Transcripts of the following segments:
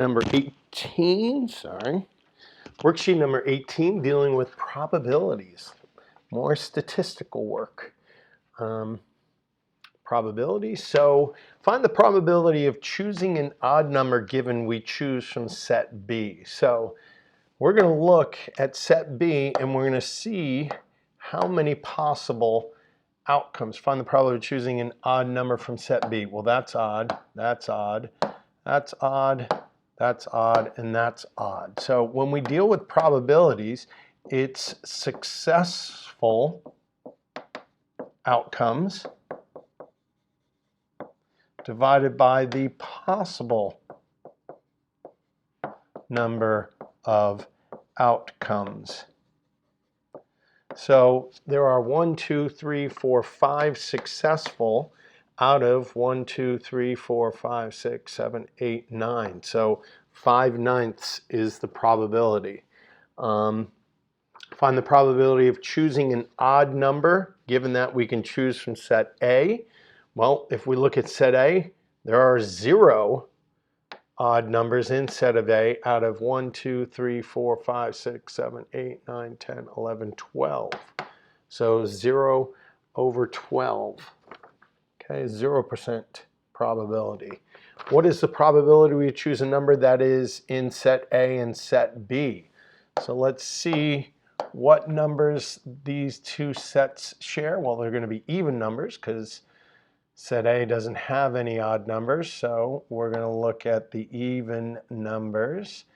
number 18, sorry. Worksheet number 18, dealing with probabilities. More statistical work. Probabilities. So find the probability of choosing an odd number given we choose from set B. So we're going to look at set B and we're going to see how many possible outcomes. Find the probability of choosing an odd number from set B. Well, that's odd, that's odd, that's odd, that's odd, and that's odd. So when we deal with probabilities, it's successful outcomes divided by the possible number of outcomes. So there are 1, 2, 3, 4, 5 successful out of 1, 2, 3, 4, 5, 6, 7, 8, 9. So 5/9 is the probability. Find the probability of choosing an odd number, given that we can choose from set A. Well, if we look at set A, there are 0 odd numbers in set of A out of 1, 2, 3, 4, 5, 6, 7, 8, 9, 10, 11, 12. So 0 over 12. Okay, 0% probability. What is the probability we choose a number that is in set A and set B? So let's see what numbers these two sets share. Well, they're going to be even numbers because set A doesn't have any odd numbers, so we're going to look at the even numbers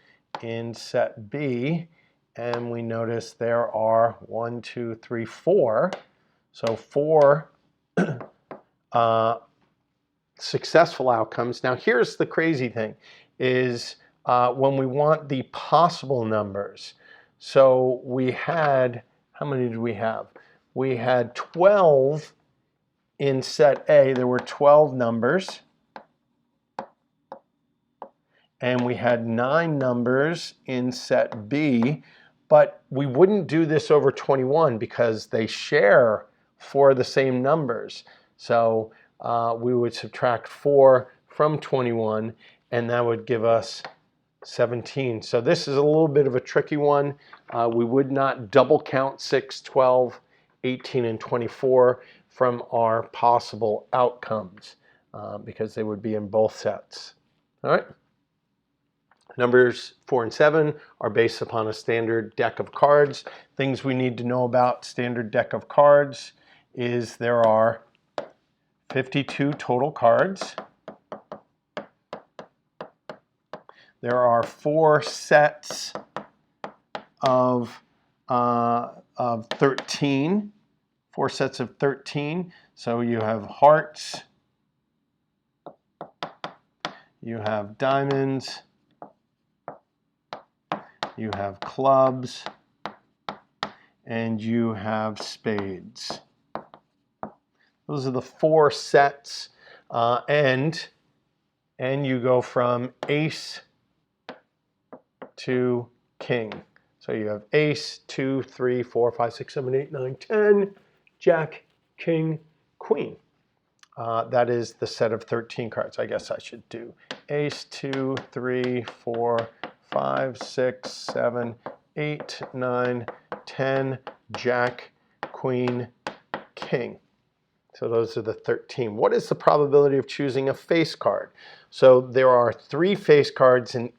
in set B, and we notice there are 1, 2, 3, 4. So 4 successful outcomes. Now here's the crazy thing, is when we want the possible numbers. So we had, how many did we have? We had 12 in set A. There were 12 numbers. And we had 9 numbers in set B. But we wouldn't do this over 21 because they share 4 of the same numbers. So we would subtract 4 from 21, and that would give us 17. So this is a little bit of a tricky one. We would not double count 6, 12, 18, and 24 from our possible outcomes because they would be in both sets. All right. Numbers 4 and 7 are based upon a standard deck of cards. Things we need to know about standard deck of cards is there are 52 total cards. There are 4 sets of 13. 4 sets of 13. So you have hearts, you have diamonds, you have clubs, and you have spades. Those are the 4 sets, and you go from ace to king. So you have ace, 2, 3, 4, 5, 6, 7, 8, 9, 10, jack, king, queen. That is the set of 13 cards. I guess I should do ace, 2, 3, 4, 5, 6, 7, 8, 9, 10, jack, queen, king. So those are the 13. What is the probability of choosing a face card? So there are 3 face cards in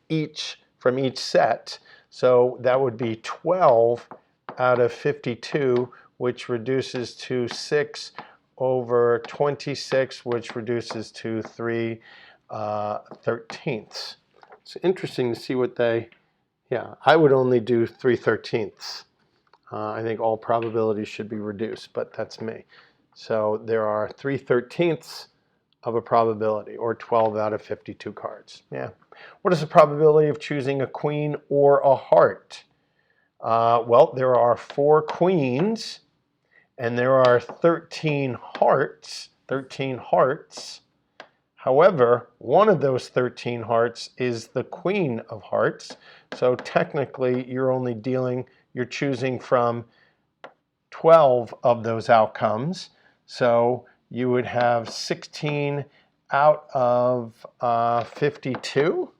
from each set. So that would be 12 out of 52, which reduces to 6 over 26, which reduces to 3/13. It's interesting to see what they, I would only do 3/13. I think all probabilities should be reduced, but that's me. So there are 3/13 of a probability, or 12 out of 52 cards. Yeah. What is the probability of choosing a queen or a heart? Well, there are 4 queens, and there are 13 hearts. 13 hearts. However, one of those 13 hearts is the queen of hearts. So technically, you're choosing from 12 of those outcomes. So you would have 16 out of 52.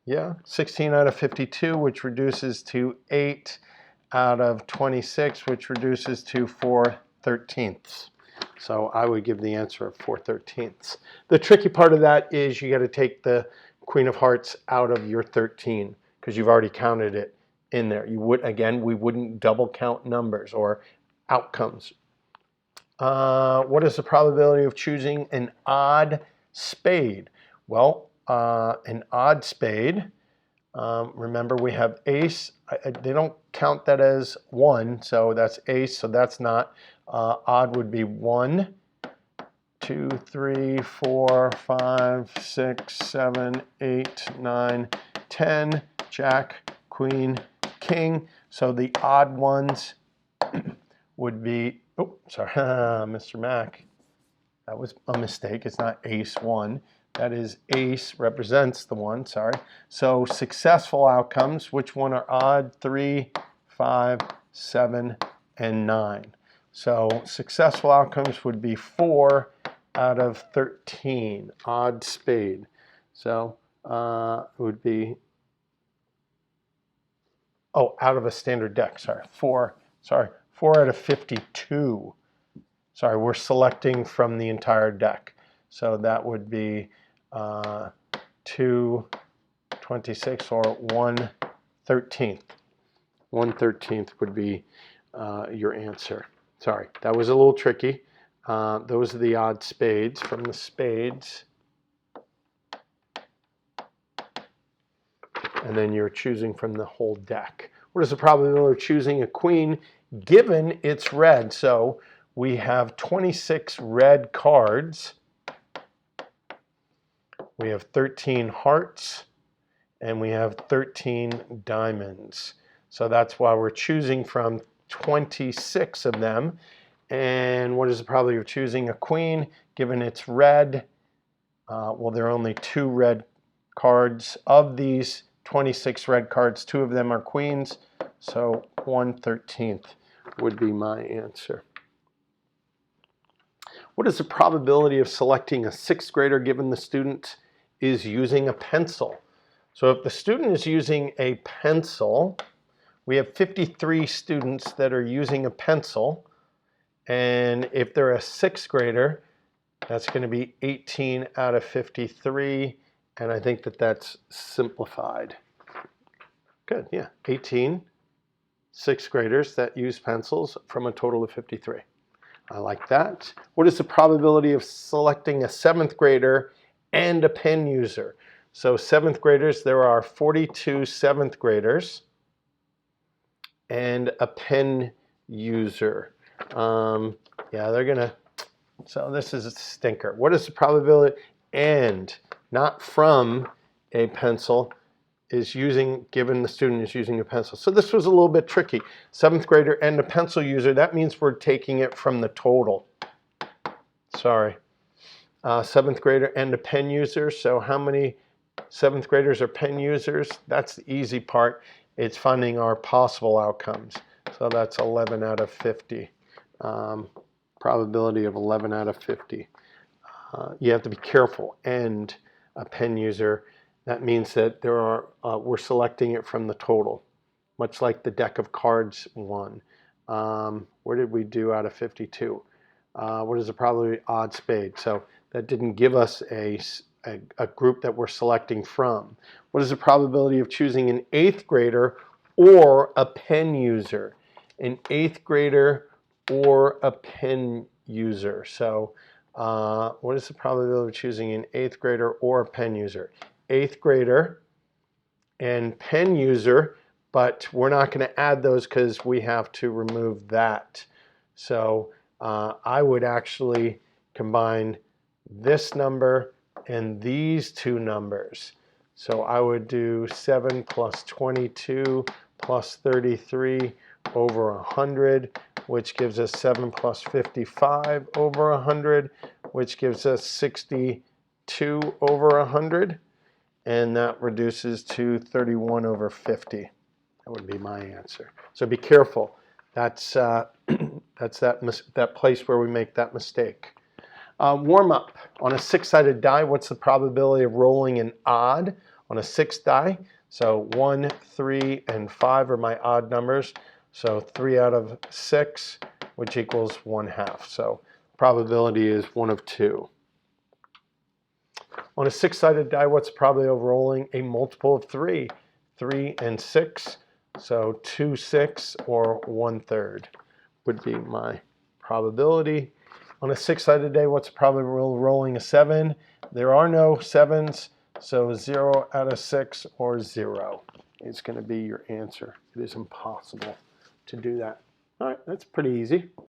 Yeah, 16 out of 52, which reduces to 8 out of 26, which reduces to 4/13. So I would give the answer of 4/13. The tricky part of that is you got to take the Queen of Hearts out of your 13 because you've already counted it in there. You would, again, we wouldn't double count numbers or outcomes. What is the probability of choosing an odd spade? Well, an odd spade, remember we have ace. They don't count that as 1, so that's ace, so that's not. Odd would be 1, 2, 3, 4, 5, 6, 7, 8, 9, 10, jack, queen, king. So the odd ones would be, oh, sorry, Mr. Mac. That was a mistake. It's not ace 1. That is ace represents the 1, sorry. So successful outcomes, which one are odd? 3, 5, 7, and 9. So successful outcomes would be 4 out of 13, odd spade. So it would be, oh, out of a standard deck, sorry. 4 out of 52. Sorry, we're selecting from the entire deck. So that would be 2/26 or 1/13. 1/13 would be your answer. Sorry, that was a little tricky. Those are the odd spades from the spades. And then you're choosing from the whole deck. What is the probability of choosing a queen given it's red? So we have 26 red cards. We have 13 hearts, and we have 13 diamonds. So that's why we're choosing from 26 of them. And what is the probability of choosing a queen given it's red? Well, there are only 2 red cards. Of these 26 red cards, 2 of them are queens. So 1/13 would be my answer. What is the probability of selecting a 6th grader given the student is using a pencil? So if the student is using a pencil, we have 53 students that are using a pencil. And if they're a 6th grader, that's going to be 18 out of 53. And I think that that's simplified. Good, yeah, 18 6th graders that use pencils from a total of 53. I like that. What is the probability of selecting a 7th grader and a pen user? So 7th graders, there are 42 7th graders and a pen user. Yeah, they're gonna, so this is a stinker. What is the probability, and not from a pencil, is using, given the student is using a pencil. So this was a little bit tricky. 7th grader and a pencil user, that means we're taking it from the total. Sorry. 7th grader and a pen user, so how many 7th graders are pen users? That's the easy part. It's finding our possible outcomes. So that's 11 out of 50. Probability of 11 out of 50. You have to be careful. And a pen user, that means that there are, we're selecting it from the total, much like the deck of cards one. Where did we do out of 52? What is the probability odd spade? So that didn't give us a group that we're selecting from. What is the probability of choosing an 8th grader or a pen user? An 8th grader or a pen user. So what is the probability of choosing an 8th grader or a pen user? 8th grader and pen user, but we're not going to add those because we have to remove that. So I would actually combine this number and these 2 numbers. So I would do 7 plus 22 plus 33 over 100, which gives us 7 plus 55 over 100, which gives us 62 over 100. And that reduces to 31 over 50. That would be my answer. So be careful. That's that place where we make that mistake. Warm up. On a 6-sided die, what's the probability of rolling an odd On a 6 die, so 1, 3, and 5 are my odd numbers. So 3 out of 6, which equals 1/2. So probability is 1 of 2. On a 6-sided die, what's the probability of rolling a multiple of 3? 3 and 6, so 2, 6, or 1/3 would be my probability. On a 6-sided die, what's the probability of rolling a 7? There are no 7s, so 0 out of 6 or 0 is going to be your answer. It is impossible to do that. All right, that's pretty easy.